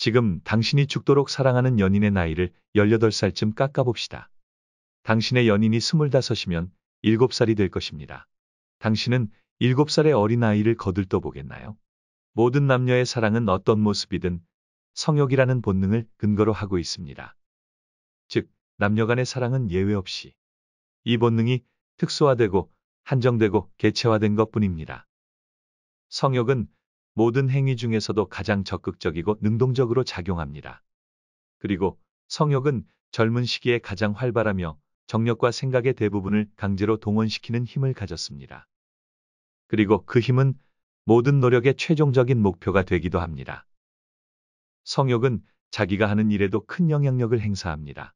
지금 당신이 죽도록 사랑하는 연인의 나이를 18살쯤 깎아봅시다. 당신의 연인이 25이면 7살이 될 것입니다. 당신은 7살의 어린아이를 거들떠 보겠나요? 모든 남녀의 사랑은 어떤 모습이든 성욕이라는 본능을 근거로 하고 있습니다. 즉, 남녀 간의 사랑은 예외 없이 이 본능이 특수화되고 한정되고 개체화된 것뿐입니다. 성욕은 모든 행위 중에서도 가장 적극적이고 능동적으로 작용합니다. 그리고 성욕은 젊은 시기에 가장 활발하며 정력과 생각의 대부분을 강제로 동원시키는 힘을 가졌습니다. 그리고 그 힘은 모든 노력의 최종적인 목표가 되기도 합니다. 성욕은 자기가 하는 일에도 큰 영향력을 행사합니다.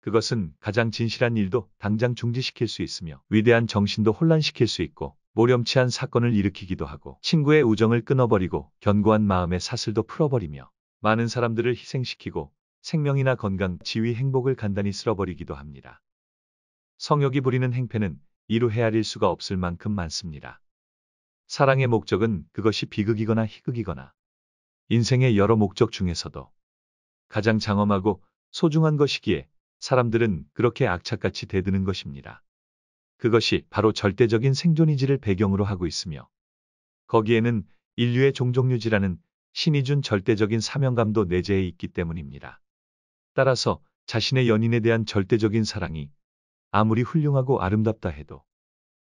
그것은 가장 진실한 일도 당장 중지시킬 수 있으며 위대한 정신도 혼란시킬 수 있고 모렴치한 사건을 일으키기도 하고 친구의 우정을 끊어버리고 견고한 마음의 사슬도 풀어버리며 많은 사람들을 희생시키고 생명이나 건강, 지위, 행복을 간단히 쓸어버리기도 합니다. 성욕이 부리는 행패는 이루 헤아릴 수가 없을 만큼 많습니다. 사랑의 목적은 그것이 비극이거나 희극이거나 인생의 여러 목적 중에서도 가장 장엄하고 소중한 것이기에 사람들은 그렇게 악착같이 대드는 것입니다. 그것이 바로 절대적인 생존의지를 배경으로 하고 있으며 거기에는 인류의 종족유지라는 신이 준 절대적인 사명감도 내재해 있기 때문입니다. 따라서 자신의 연인에 대한 절대적인 사랑이 아무리 훌륭하고 아름답다 해도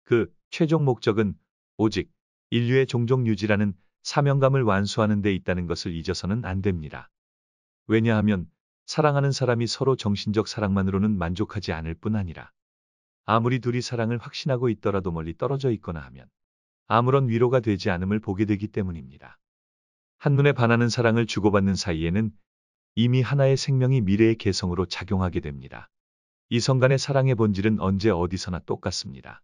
그 최종 목적은 오직 인류의 종족유지라는 사명감을 완수하는 데 있다는 것을 잊어서는 안 됩니다. 왜냐하면 사랑하는 사람이 서로 정신적 사랑만으로는 만족하지 않을 뿐 아니라 아무리 둘이 사랑을 확신하고 있더라도 멀리 떨어져 있거나 하면 아무런 위로가 되지 않음을 보게 되기 때문입니다. 한눈에 반하는 사랑을 주고받는 사이에는 이미 하나의 생명이 미래의 개성으로 작용하게 됩니다. 이성 간의 사랑의 본질은 언제 어디서나 똑같습니다.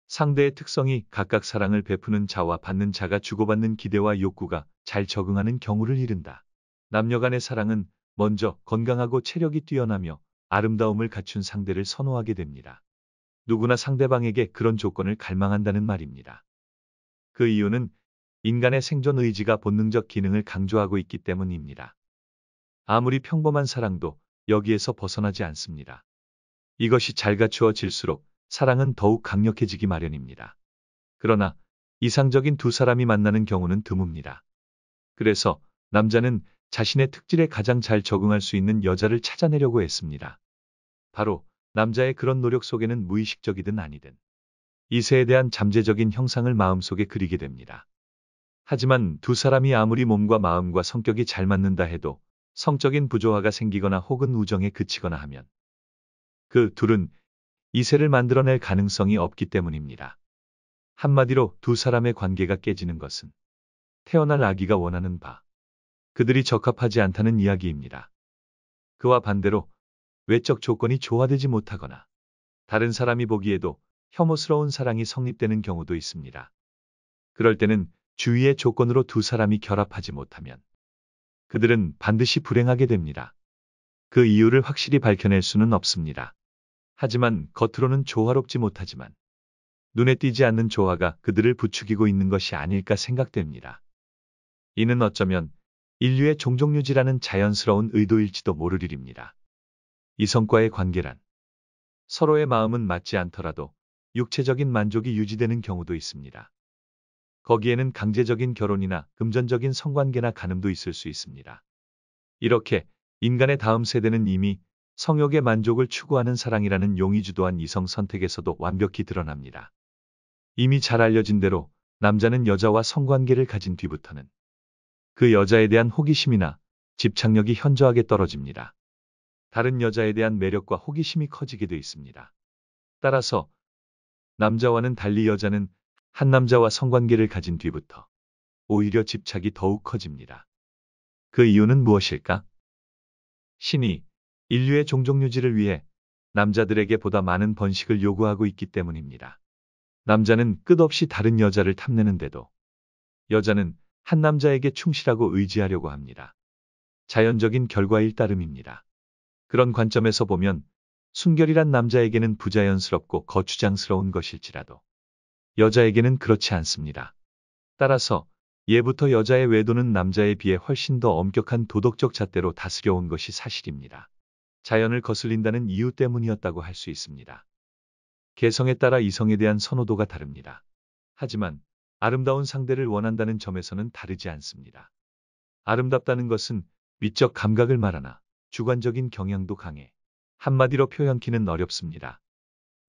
상대의 특성이 각각 사랑을 베푸는 자와 받는 자가 주고받는 기대와 욕구가 잘 적응하는 경우를 이른다. 남녀 간의 사랑은 먼저 건강하고 체력이 뛰어나며 아름다움을 갖춘 상대를 선호하게 됩니다. 누구나 상대방에게 그런 조건을 갈망한다는 말입니다. 그 이유는 인간의 생존 의지가 본능적 기능을 강조하고 있기 때문입니다. 아무리 평범한 사랑도 여기에서 벗어나지 않습니다. 이것이 잘 갖추어질수록 사랑은 더욱 강력해지기 마련입니다. 그러나 이상적인 두 사람이 만나는 경우는 드뭅니다. 그래서 남자는 자신의 특질에 가장 잘 적응할 수 있는 여자를 찾아내려고 했습니다. 바로 남자의 그런 노력 속에는 무의식적이든 아니든 이세에 대한 잠재적인 형상을 마음속에 그리게 됩니다. 하지만 두 사람이 아무리 몸과 마음과 성격이 잘 맞는다 해도 성적인 부조화가 생기거나 혹은 우정에 그치거나 하면 그 둘은 이세를 만들어낼 가능성이 없기 때문입니다. 한마디로 두 사람의 관계가 깨지는 것은 태어날 아기가 원하는 바 그들이 적합하지 않다는 이야기입니다. 그와 반대로 외적 조건이 조화되지 못하거나 다른 사람이 보기에도 혐오스러운 사랑이 성립되는 경우도 있습니다. 그럴 때는 주위의 조건으로 두 사람이 결합하지 못하면 그들은 반드시 불행하게 됩니다. 그 이유를 확실히 밝혀낼 수는 없습니다. 하지만 겉으로는 조화롭지 못하지만 눈에 띄지 않는 조화가 그들을 부추기고 있는 것이 아닐까 생각됩니다. 이는 어쩌면 인류의 종족유지라는 자연스러운 의도일지도 모를 일입니다. 이성과의 관계란 서로의 마음은 맞지 않더라도 육체적인 만족이 유지되는 경우도 있습니다. 거기에는 강제적인 결혼이나 금전적인 성관계나 간음도 있을 수 있습니다. 이렇게 인간의 다음 세대는 이미 성욕의 만족을 추구하는 사랑이라는 용이 주도한 이성 선택에서도 완벽히 드러납니다. 이미 잘 알려진 대로 남자는 여자와 성관계를 가진 뒤부터는 그 여자에 대한 호기심이나 집착력이 현저하게 떨어집니다. 다른 여자에 대한 매력과 호기심이 커지게 돼 있습니다. 따라서 남자와는 달리 여자는 한 남자와 성관계를 가진 뒤부터 오히려 집착이 더욱 커집니다. 그 이유는 무엇일까? 신이 인류의 종족유지를 위해 남자들에게 보다 많은 번식을 요구하고 있기 때문입니다. 남자는 끝없이 다른 여자를 탐내는데도 여자는 한 남자에게 충실하고 의지하려고 합니다. 자연적인 결과일 따름입니다. 그런 관점에서 보면 순결이란 남자에게는 부자연스럽고 거추장스러운 것일지라도 여자에게는 그렇지 않습니다. 따라서 예부터 여자의 외도는 남자에 비해 훨씬 더 엄격한 도덕적 잣대로 다스려온 것이 사실입니다. 자연을 거슬린다는 이유 때문이었다고 할 수 있습니다. 개성에 따라 이성에 대한 선호도가 다릅니다. 하지만 아름다운 상대를 원한다는 점에서는 다르지 않습니다. 아름답다는 것은 미적 감각을 말하나 주관적인 경향도 강해 한마디로 표현키는 어렵습니다.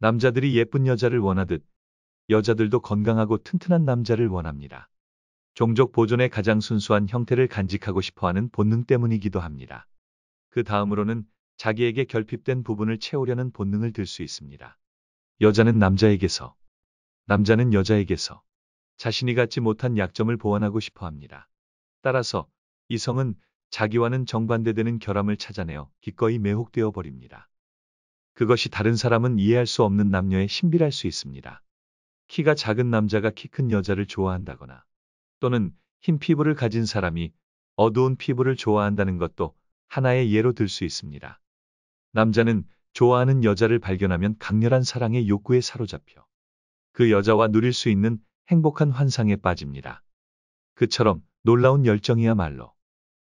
남자들이 예쁜 여자를 원하듯 여자들도 건강하고 튼튼한 남자를 원합니다. 종족 보존의 가장 순수한 형태를 간직하고 싶어하는 본능 때문이기도 합니다. 그 다음으로는 자기에게 결핍된 부분을 채우려는 본능을 들 수 있습니다. 여자는 남자에게서, 남자는 여자에게서 자신이 갖지 못한 약점을 보완하고 싶어 합니다. 따라서 이성은 자기와는 정반대되는 결함을 찾아내어 기꺼이 매혹되어 버립니다. 그것이 다른 사람은 이해할 수 없는 남녀의 신비랄 수 있습니다. 키가 작은 남자가 키 큰 여자를 좋아한다거나 또는 흰 피부를 가진 사람이 어두운 피부를 좋아한다는 것도 하나의 예로 들 수 있습니다. 남자는 좋아하는 여자를 발견하면 강렬한 사랑의 욕구에 사로잡혀 그 여자와 누릴 수 있는 행복한 환상에 빠집니다. 그처럼 놀라운 열정이야말로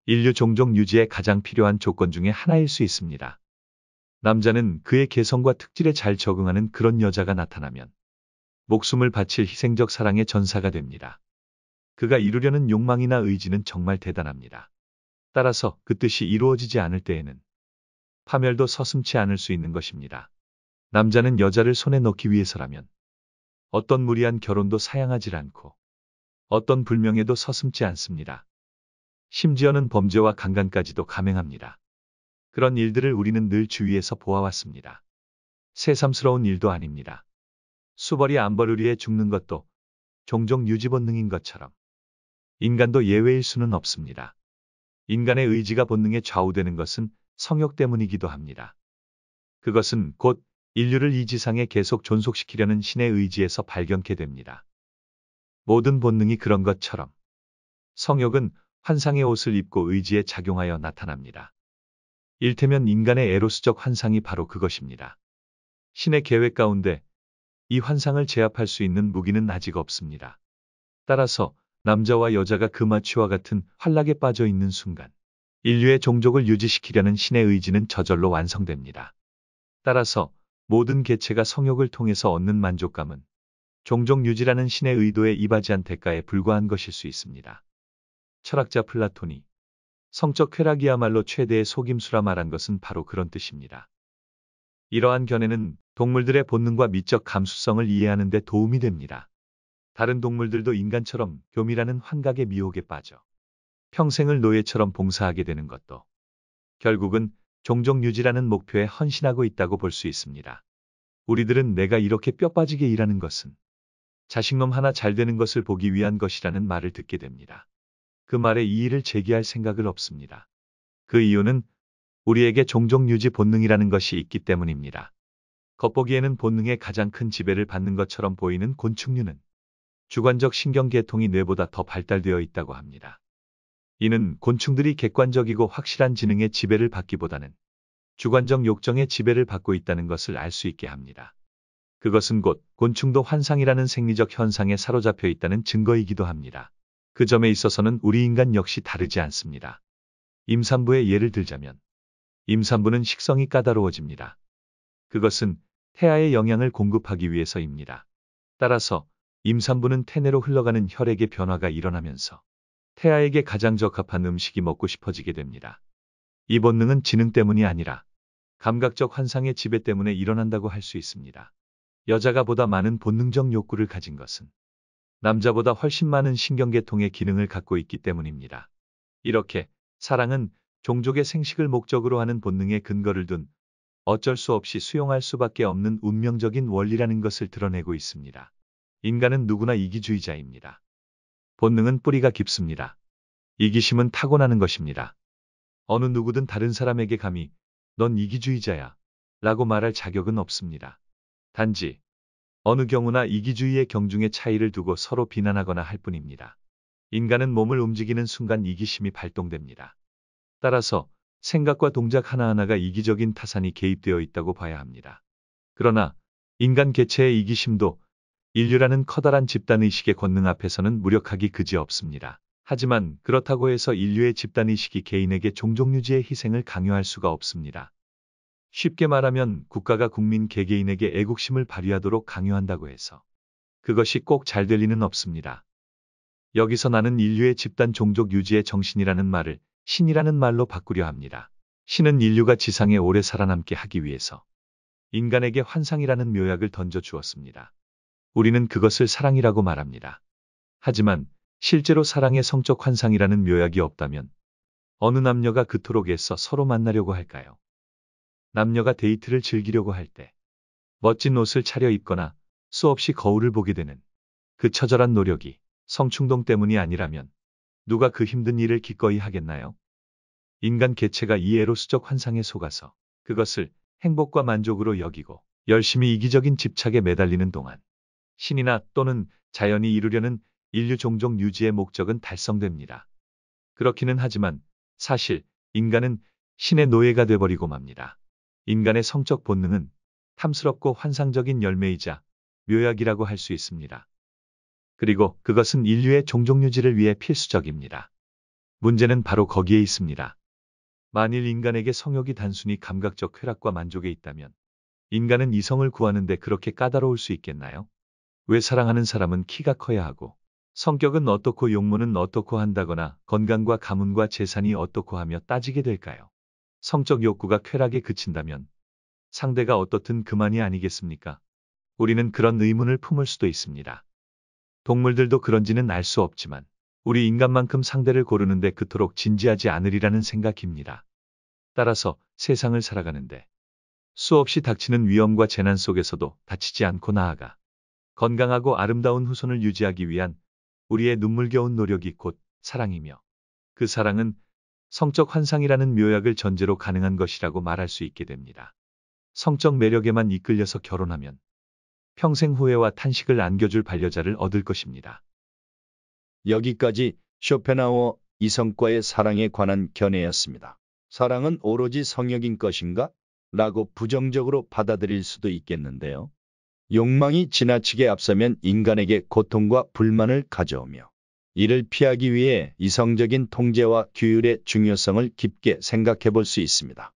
인류 종족 유지에 가장 필요한 조건 중에 하나일 수 있습니다. 남자는 그의 개성과 특질에 잘 적응하는 그런 여자가 나타나면 목숨을 바칠 희생적 사랑의 전사가 됩니다. 그가 이루려는 욕망이나 의지는 정말 대단합니다. 따라서 그 뜻이 이루어지지 않을 때에는 파멸도 서슴지 않을 수 있는 것입니다. 남자는 여자를 손에 넣기 위해서라면 어떤 무리한 결혼도 사양하지 않고 어떤 불명예도 서슴지 않습니다. 심지어는 범죄와 강간까지도 감행합니다. 그런 일들을 우리는 늘 주위에서 보아왔습니다. 새삼스러운 일도 아닙니다. 수벌이 안벌을 죽는 것도 종종 유지 본능인 것처럼 인간도 예외일 수는 없습니다. 인간의 의지가 본능에 좌우되는 것은 성욕 때문이기도 합니다. 그것은 곧 인류를 이 지상에 계속 존속시키려는 신의 의지에서 발견케 됩니다. 모든 본능이 그런 것처럼 성욕은 환상의 옷을 입고 의지에 작용하여 나타납니다. 일테면 인간의 에로스적 환상이 바로 그것입니다. 신의 계획 가운데 이 환상을 제압할 수 있는 무기는 아직 없습니다. 따라서 남자와 여자가 금아치와 같은 환락에 빠져 있는 순간 인류의 종족을 유지시키려는 신의 의지는 저절로 완성됩니다. 따라서 모든 개체가 성욕을 통해서 얻는 만족감은 종족 유지라는 신의 의도에 이바지한 대가에 불과한 것일 수 있습니다. 철학자 플라톤이 성적 쾌락이야말로 최대의 속임수라 말한 것은 바로 그런 뜻입니다. 이러한 견해는 동물들의 본능과 미적 감수성을 이해하는 데 도움이 됩니다. 다른 동물들도 인간처럼 교미라는 환각의 미혹에 빠져 평생을 노예처럼 봉사하게 되는 것도 결국은 종족 유지라는 목표에 헌신하고 있다고 볼 수 있습니다. 우리들은 내가 이렇게 뼈 빠지게 일하는 것은 자식놈 하나 잘 되는 것을 보기 위한 것이라는 말을 듣게 됩니다. 그 말에 이의를 제기할 생각을 없습니다. 그 이유는 우리에게 종족 유지 본능이라는 것이 있기 때문입니다. 겉보기에는 본능의 가장 큰 지배를 받는 것처럼 보이는 곤충류는 주관적 신경계통이 뇌보다 더 발달되어 있다고 합니다. 이는 곤충들이 객관적이고 확실한 지능의 지배를 받기보다는 주관적 욕정의 지배를 받고 있다는 것을 알 수 있게 합니다. 그것은 곧 곤충도 환상이라는 생리적 현상에 사로잡혀 있다는 증거이기도 합니다. 그 점에 있어서는 우리 인간 역시 다르지 않습니다. 임산부의 예를 들자면 임산부는 식성이 까다로워집니다. 그것은 태아의 영양을 공급하기 위해서입니다. 따라서 임산부는 태내로 흘러가는 혈액의 변화가 일어나면서 태아에게 가장 적합한 음식이 먹고 싶어지게 됩니다. 이 본능은 지능 때문이 아니라 감각적 환상의 지배 때문에 일어난다고 할 수 있습니다. 여자가 보다 많은 본능적 욕구를 가진 것은 남자보다 훨씬 많은 신경계통의 기능을 갖고 있기 때문입니다. 이렇게 사랑은 종족의 생식을 목적으로 하는 본능에 근거를 둔 어쩔 수 없이 수용할 수밖에 없는 운명적인 원리라는 것을 드러내고 있습니다. 인간은 누구나 이기주의자입니다. 본능은 뿌리가 깊습니다. 이기심은 타고나는 것입니다. 어느 누구든 다른 사람에게 감히 넌 이기주의자야 라고 말할 자격은 없습니다. 단지 어느 경우나 이기주의의 경중의 차이를 두고 서로 비난하거나 할 뿐입니다. 인간은 몸을 움직이는 순간 이기심이 발동됩니다. 따라서 생각과 동작 하나하나가 이기적인 타산이 개입되어 있다고 봐야 합니다. 그러나 인간 개체의 이기심도 인류라는 커다란 집단의식의 권능 앞에서는 무력하기 그지없습니다. 하지만 그렇다고 해서 인류의 집단의식이 개인에게 종족유지의 희생을 강요할 수가 없습니다. 쉽게 말하면 국가가 국민 개개인에게 애국심을 발휘하도록 강요한다고 해서 그것이 꼭 잘 될 리는 없습니다. 여기서 나는 인류의 집단 종족 유지의 정신이라는 말을 신이라는 말로 바꾸려 합니다. 신은 인류가 지상에 오래 살아남게 하기 위해서 인간에게 환상이라는 묘약을 던져 주었습니다. 우리는 그것을 사랑이라고 말합니다. 하지만 실제로 사랑의 성적 환상이라는 묘약이 없다면 어느 남녀가 그토록 애써 서로 만나려고 할까요? 남녀가 데이트를 즐기려고 할 때 멋진 옷을 차려 입거나 수없이 거울을 보게 되는 그 처절한 노력이 성충동 때문이 아니라면 누가 그 힘든 일을 기꺼이 하겠나요? 인간 개체가 이 에로스적 환상에 속아서 그것을 행복과 만족으로 여기고 열심히 이기적인 집착에 매달리는 동안 신이나 또는 자연이 이루려는 인류 종족 유지의 목적은 달성됩니다. 그렇기는 하지만 사실 인간은 신의 노예가 돼버리고 맙니다. 인간의 성적 본능은 탐스럽고 환상적인 열매이자 묘약이라고 할 수 있습니다. 그리고 그것은 인류의 종족 유지를 위해 필수적입니다. 문제는 바로 거기에 있습니다. 만일 인간에게 성욕이 단순히 감각적 쾌락과 만족에 있다면 인간은 이성을 구하는데 그렇게 까다로울 수 있겠나요? 왜 사랑하는 사람은 키가 커야 하고 성격은 어떻고 용모는 어떻고 한다거나 건강과 가문과 재산이 어떻고 하며 따지게 될까요? 성적 욕구가 쾌락에 그친다면 상대가 어떻든 그만이 아니겠습니까? 우리는 그런 의문을 품을 수도 있습니다. 동물들도 그런지는 알 수 없지만 우리 인간만큼 상대를 고르는데 그토록 진지하지 않으리라는 생각입니다. 따라서 세상을 살아가는데 수없이 닥치는 위험과 재난 속에서도 다치지 않고 나아가 건강하고 아름다운 후손을 유지하기 위한 우리의 눈물겨운 노력이 곧 사랑이며 그 사랑은 성적 환상이라는 묘약을 전제로 가능한 것이라고 말할 수 있게 됩니다. 성적 매력에만 이끌려서 결혼하면 평생 후회와 탄식을 안겨줄 반려자를 얻을 것입니다. 여기까지 쇼펜하우어 이성과의 사랑에 관한 견해였습니다. 사랑은 오로지 성역인 것인가? 라고 부정적으로 받아들일 수도 있겠는데요. 욕망이 지나치게 앞서면 인간에게 고통과 불만을 가져오며 이를 피하기 위해 이성적인 통제와 규율의 중요성을 깊게 생각해 볼 수 있습니다.